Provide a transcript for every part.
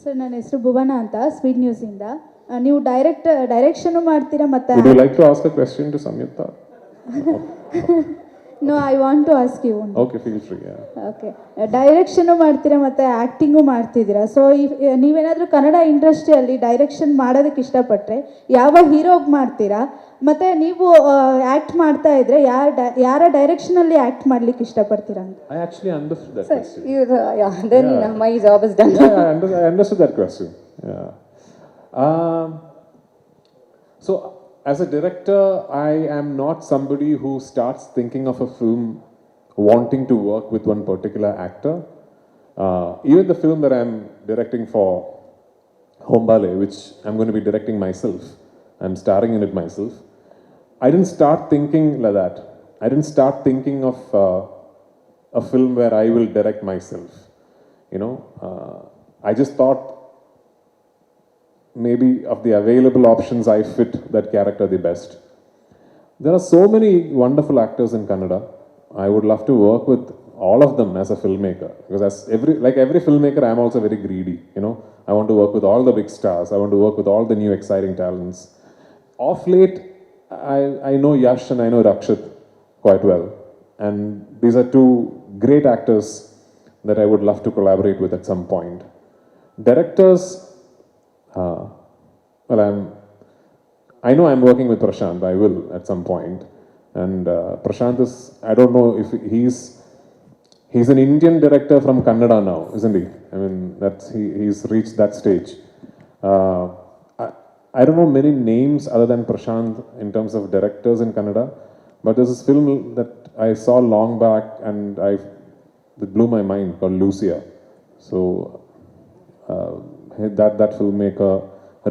Sir, ನನ್ನ ಹೆಸರು ಭುವನ ಅಂತ, ಸ್ವೀಟ್ ನ್ಯೂಸಿಂದ. ನೀವು ಡೈರೆಕ್ಷನು ಮಾಡ್ತೀರಾ ಮತ್ತು... Would you like to ask a question to Samyukta? No, I want to ask you. Okay, feel free. Yeah. Okay. Direction ಮಾಡ್ತೀರಾ ಮತ್ತು ಆ್ಯಕ್ಟಿಂಗು ಮಾಡ್ತಿದ್ದೀರಾ. ಸೊ ನೀವೇನಾದರೂ ಕನ್ನಡ ಇಂಡಸ್ಟ್ರಿಯಲ್ಲಿ ಡೈರೆಕ್ಷನ್ ಮಾಡೋದಕ್ಕೆ ಇಷ್ಟಪಟ್ಟರೆ ಯಾವ ಹೀರೋಗೆ ಮಾಡ್ತೀರಾ? ಮತ್ತು ನೀವು ಆ್ಯಕ್ಟ್ ಮಾಡ್ತಾ ಇದ್ರೆ ಯಾರ ಡೈರೆಕ್ಷನಲ್ಲಿ ಆ್ಯಕ್ಟ್ ಮಾಡ್ಲಿಕ್ಕೆ ಇಷ್ಟಪಡ್ತೀರಾ ಅಂತ? I actually understood that question. Then my job is done. I understood that question. Yeah. So, as a director, I am not somebody who starts thinking of a film wanting to work with one particular actor. Even the film that I'm directing for Hombale, which I'm going to be directing myself, I'm starring in it myself, I didn't start thinking like that. I didn't start thinking of a film where I will direct myself. You know, I just thought maybe of the available options, I fit that character the best. There are so many wonderful actors in Kannada. I would love to work with all of them as a filmmaker, because as every filmmaker, I am also very greedy. You know, I want to work with all the big stars. I want to work with all the new exciting talents. Of late, I know Yash and I know Rakshit quite well, and these are two great actors that I would love to collaborate with at some point. Directors, well, I know I'm working with Prashant. I will at some point, and Prashant is, I don't know if he's an Indian director from Kannada now, isn't he? I mean, he's reached that stage. I don't know many names other than Prashant in terms of directors in Kannada, but there's this film that I saw long back and it blew my mind, called Lucia. So that filmmaker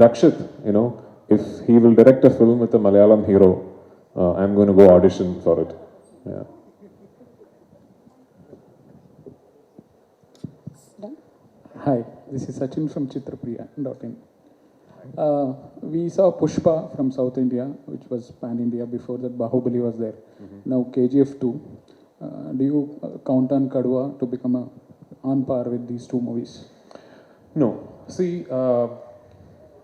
Rakshit, you know, if he will direct a film with a Malayalam hero, I'm going to go audition for it. Yeah. Hi, this is Sachin from Chitrapriya.in. We saw Pushpa from South India, which was pan-India. Before that, Bahubali was there. Now KGF 2. Do you count on Kaduva to become on par with these two movies? No. See,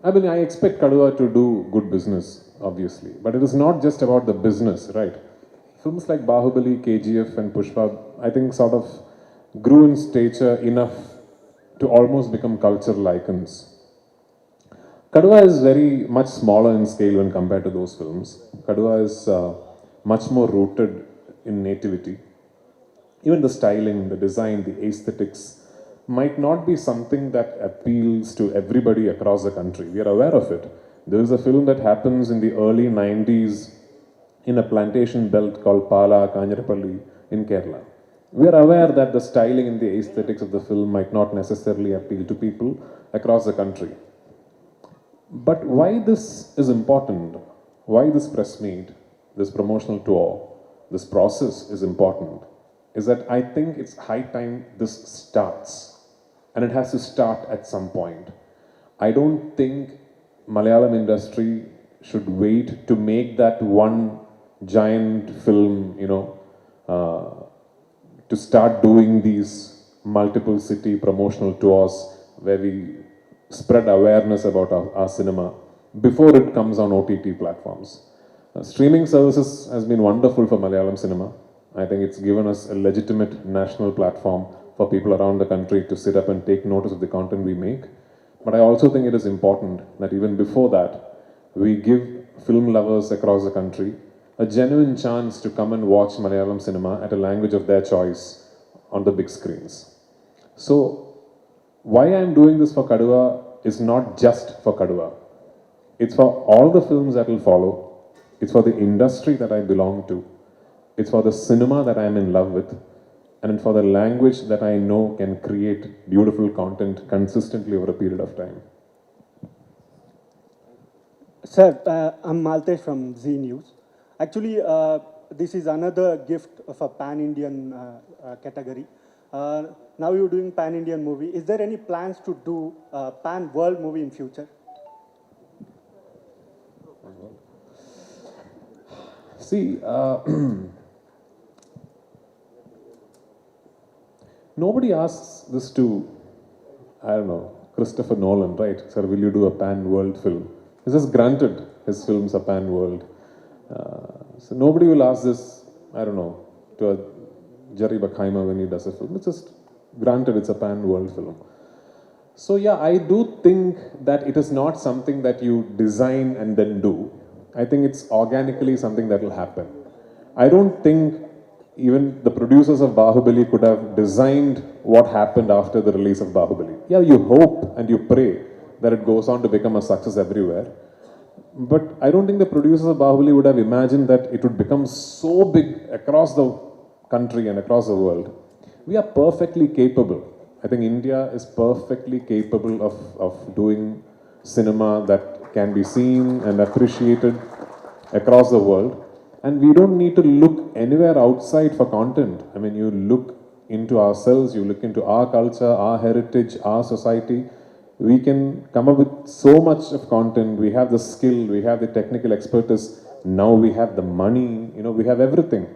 I mean, I expect Kaduva to do good business, obviously. But it is not just about the business, right? Films like Bahubali, KGF and Pushpa, I think sort of grew in stature enough to almost become cultural icons. Kaduva is very much smaller in scale when compared to those films. Kaduva is much more rooted in nativity. Even the styling, the design, the aesthetics might not be something that appeals to everybody across the country. We are aware of it. There is a film that happens in the early 90s in a plantation belt called Pala, Kanjarapalli in Kerala. We are aware that the styling and the aesthetics of the film might not necessarily appeal to people across the country. But why this is important, why this press meet, this promotional tour, this process is important, is that I think it's high time this starts. And it has to start at some point. I don't think Malayalam industry should wait to make that one giant film, you know, to start doing these multiple city promotional tours where we spread awareness about our cinema before it comes on OTT platforms. Streaming services has been wonderful for Malayalam cinema. I think it's given us a legitimate national platform for people around the country to sit up and take notice of the content we make. But I also think it is important that even before that, we give film lovers across the country a genuine chance to come and watch Malayalam cinema at a language of their choice on the big screens. So, why I'm doing this for Kaduva is not just for Kaduva. It's for all the films that will follow. It's for the industry that I belong to. It's for the cinema that I'm in love with. And for the language that I know can create beautiful content consistently over a period of time. Sir, I'm Maltesh from Zee News. Actually, this is another gift of a pan-Indian category. Now you're doing pan-Indian movie. Is there any plans to do a pan-world movie in future? See, nobody asks this to, I don't know, Christopher Nolan, right? Sir, will you do a pan-world film? He says, granted, his films are pan-world. So nobody will ask this, I don't know, to a Jerry Bruckheimer when he does a film. It's just granted it's a pan-world film. So yeah, I do think that it is not something that you design and then do. I think it's organically something that will happen. I don't think even the producers of Bahubali could have designed what happened after the release of Bahubali. Yeah, you hope and you pray that it goes on to become a success everywhere. But I don't think the producers of Bahubali would have imagined that it would become so big across the country and across the world. We are perfectly capable. I think India is perfectly capable of doing cinema that can be seen and appreciated across the world. And we don't need to look anywhere outside for content. I mean, you look into ourselves, you look into our culture, our heritage, our society. We can come up with so much of content. We have the skill, we have the technical expertise. Now we have the money, we have everything.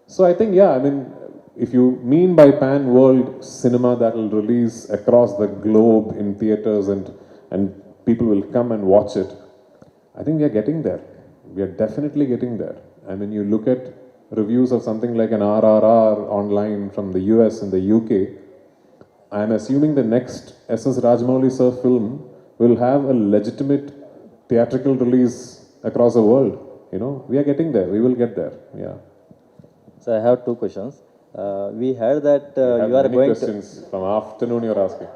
So I think, yeah, I mean, if you mean by pan-world cinema that will release across the globe in theaters and people will come and watch it, I think we are getting there. We are definitely getting there. I mean, you look at reviews of something like an RRR online from the US and the UK, I am assuming the next SS Rajamouli sir film will have a legitimate theatrical release across the world. We are getting there. We will get there. Yeah. So I have two questions. We heard that have you are many going questions from afternoon you're asking.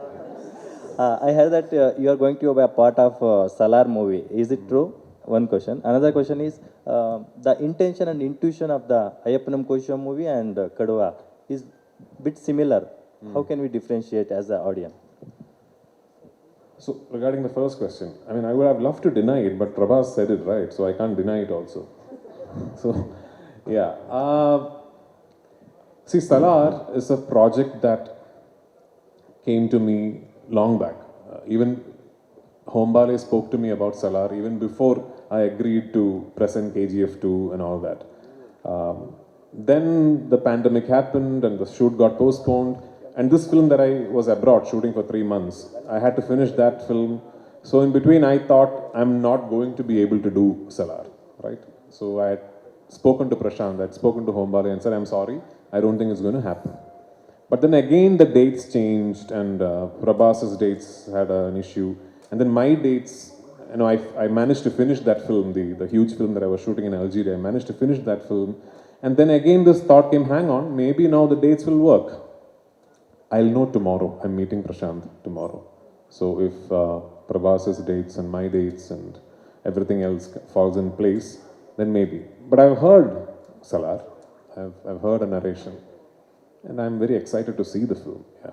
I heard that you are going to be a part of Salar movie. Is it true? One question. Another question is the intention and intuition of the Ayappanam Kosham movie and Kaduva is bit similar. How can we differentiate as an audience? So regarding the first question, I mean, I would have loved to deny it, but Prabhas said it right, so I can't deny it also. So, yeah. See, Salar is a project that came to me long back. Even Hombale spoke to me about Salar even before I agreed to present KGF 2 and all that. Then the pandemic happened and the shoot got postponed. And this film that I was abroad shooting for 3 months, I had to finish that film. So in between, I thought I'm not going to be able to do Salar, right? So I had spoken to Prashant, I had spoken to Hombale and said, I'm sorry, I don't think it's going to happen. But then again, the dates changed and Prabhas's dates had an issue. And then my dates, I managed to finish that film, the huge film that I was shooting in Algeria. I managed to finish that film. And then again, this thought came, hang on, maybe now the dates will work. I'll know tomorrow. I'm meeting Prashant tomorrow. So if Prabhas's dates and my dates and everything else falls in place, then maybe. But I've heard Salar. I've heard a narration. And I'm very excited to see the film. Yeah.